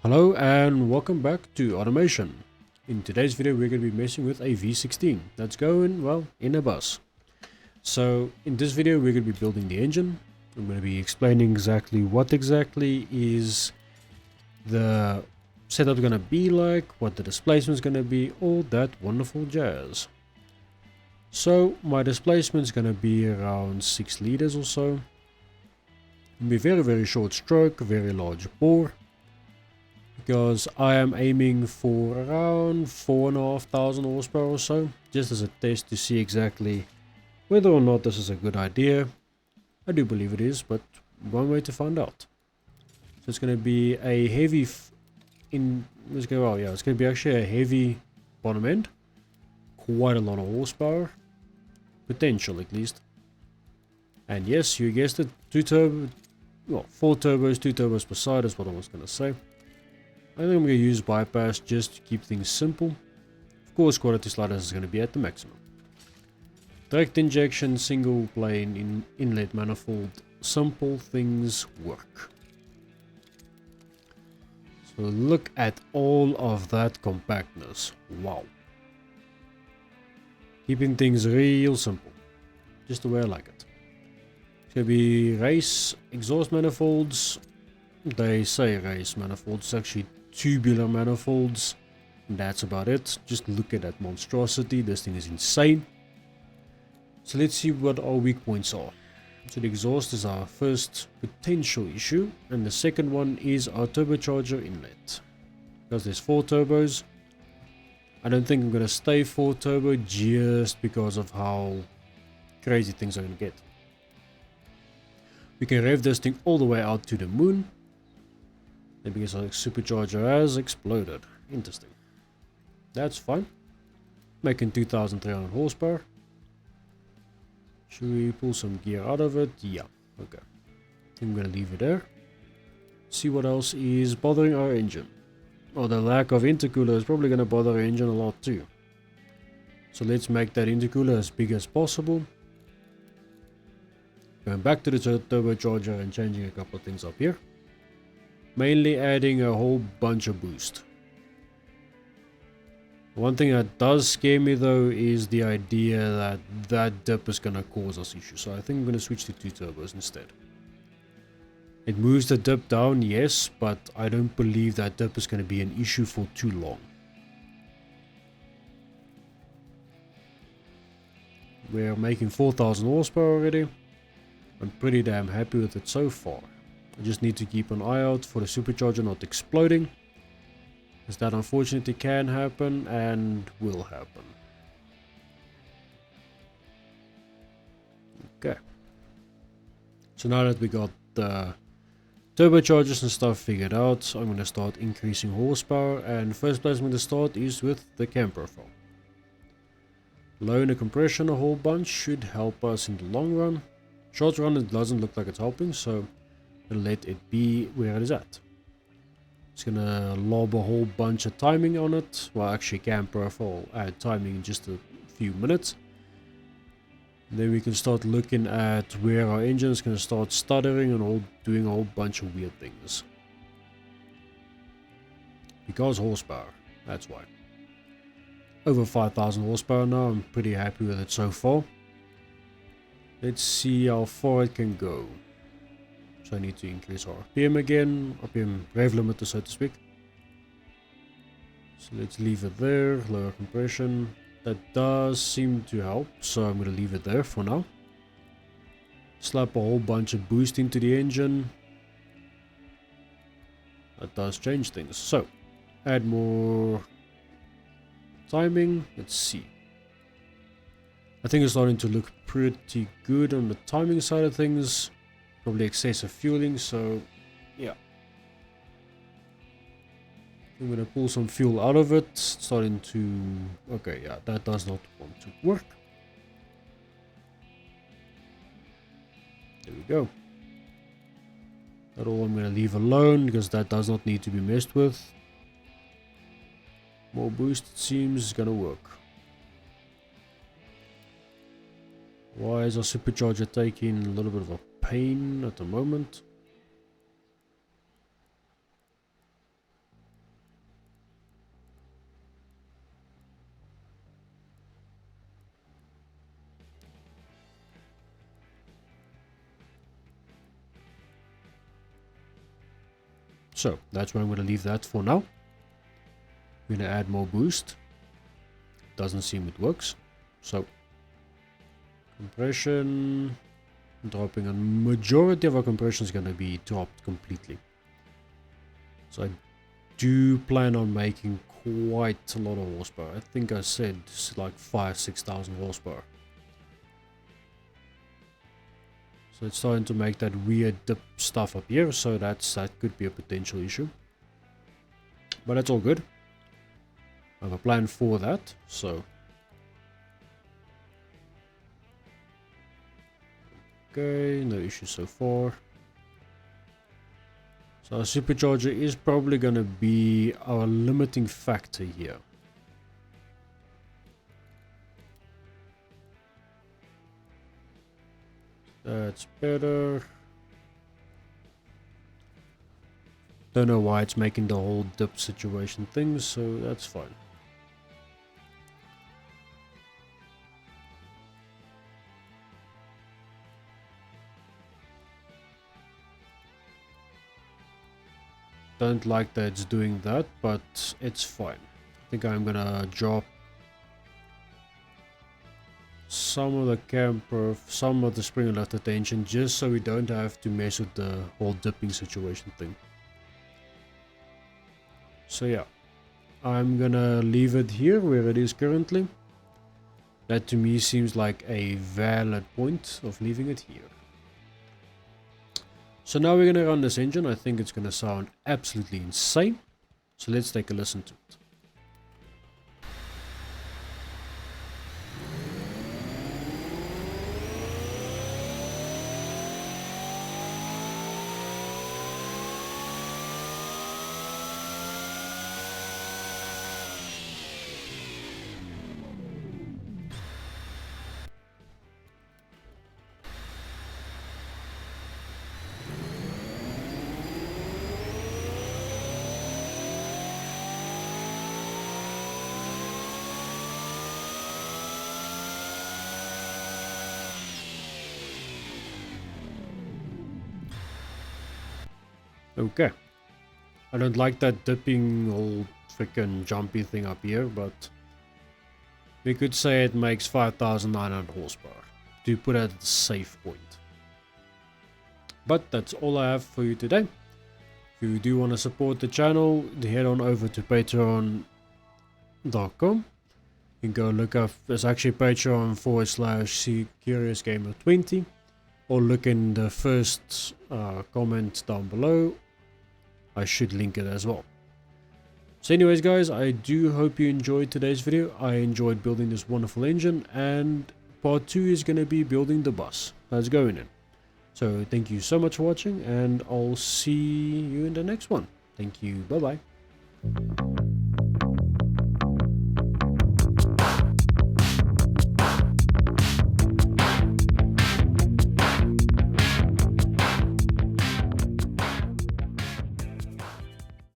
Hello and welcome back to Automation. In today's video we're going to be messing with a V16 that's going, well, in a bus. So in this video we're going to be building the engine. I'm going to be explaining exactly what exactly is the setup going to be like, what the displacement is going to be, all that wonderful jazz. So my displacement is going to be around 6 liters or so. It'll be very short stroke, very large bore. Because I am aiming for around 4,500 horsepower or so, just as a test to see exactly whether or not this is a good idea. I do believe it is, but one way to find out. So it's going to be a heavy it's going to be actually a heavy bottom end, quite a lot of horsepower, potential at least. And yes, you guessed it, 4 turbos, 2 turbos per side is what I was going to say. I think I'm going to use bypass just to keep things simple. Of course, quality sliders is going to be at the maximum. Direct injection, single plane, inlet manifold, simple things work. So look at all of that compactness. Wow. Keeping things real simple. Just the way I like it. It's going to be race exhaust manifolds. They say race manifolds, it's actually tubular manifolds. That's about it. Just look at that monstrosity. This thing is insane. So let's see what our weak points are. So the exhaust is our first potential issue, and the second one is our turbocharger inlet. Because there's 4 turbos. I don't think I'm going to stay 4 turbo just because of how crazy things are going to get. We can rev this thing all the way out to the moon. And because our supercharger has exploded. Interesting. That's fine. Making 2,300 horsepower. Should we pull some gear out of it? Yeah. Okay. I'm going to leave it there. See what else is bothering our engine. Oh, the lack of intercooler is probably going to bother our engine a lot too. So let's make that intercooler as big as possible. Going back to the turbocharger and changing a couple of things up here. Mainly adding a whole bunch of boost. One thing that does scare me though is the idea that that dip is going to cause us issues. So I think I'm going to switch to 2 turbos instead. It moves the dip down, yes, but I don't believe that dip is going to be an issue for too long. We're making 4,000 horsepower already. I'm pretty damn happy with it so far. I just need to keep an eye out for the supercharger not exploding, as that unfortunately can happen and will happen. Okay. So now that we got the turbochargers and stuff figured out, I'm going to start increasing horsepower, and first place I'm going to start is with the cam profile. Lowering the compression a whole bunch should help us in the long run. Short run it doesn't look like it's helping, so and let it be where it is at. It's gonna lob a whole bunch of timing on it. Well, actually cam profile, add timing in just a few minutes. And then we can start looking at where our engine is gonna start stuttering and doing a whole bunch of weird things. Because horsepower, that's why. Over 5,000 horsepower now, I'm pretty happy with it so far. Let's see how far it can go. So I need to increase our RPM again, RPM rev limiter so to speak. So let's leave it there, lower compression. That does seem to help, so I'm going to leave it there for now. Slap a whole bunch of boost into the engine. That does change things. So, add more timing, let's see. I think it's starting to look pretty good on the timing side of things. Probably excessive fueling, so yeah. I'm gonna pull some fuel out of it. Starting to... okay, yeah, that does not want to work. There we go. That all I'm gonna leave alone, because that does not need to be messed with. More boost, it seems, is gonna work. Why is our supercharger taking a little bit of a pain at the moment? So that's where I'm going to leave that for now. I'm going to add more boost. Doesn't seem it works. So compression dropping, a majority of our compression is going to be dropped completely. So I do plan on making quite a lot of horsepower. I think I said it's like 5,000-6,000 horsepower. So it's starting to make that weird dip stuff up here, so that could be a potential issue. But that's all good. I have a plan for that, so okay, no issues so far. So our supercharger is probably going to be our limiting factor here. That's better. Don't know why it's making the whole dip situation thing, so that's fine. Don't like that it's doing that, but it's fine. I think I'm gonna drop some of the camper, some of the spring left tension, just so we don't have to mess with the whole dipping situation thing. So yeah, I'm gonna leave it here where it is currently. That to me seems like a valid point of leaving it here. So now we're gonna run this engine. I think it's gonna sound absolutely insane. So let's take a listen to it. Okay. I don't like that dipping whole freaking jumpy thing up here, but we could say it makes 5,900 horsepower to put at the safe point. But that's all I have for you today. If you do want to support the channel, head on over to patreon.com. You can go look up, there's actually patreon.com/CuriousGamer20, or look in the first comment down below. I should link it as well. So anyways guys, I do hope you enjoyed today's video. I enjoyed building this wonderful engine, and part 2 is going to be building the bus that's going in. So thank you so much for watching, and I'll see you in the next one. Thank you, bye bye.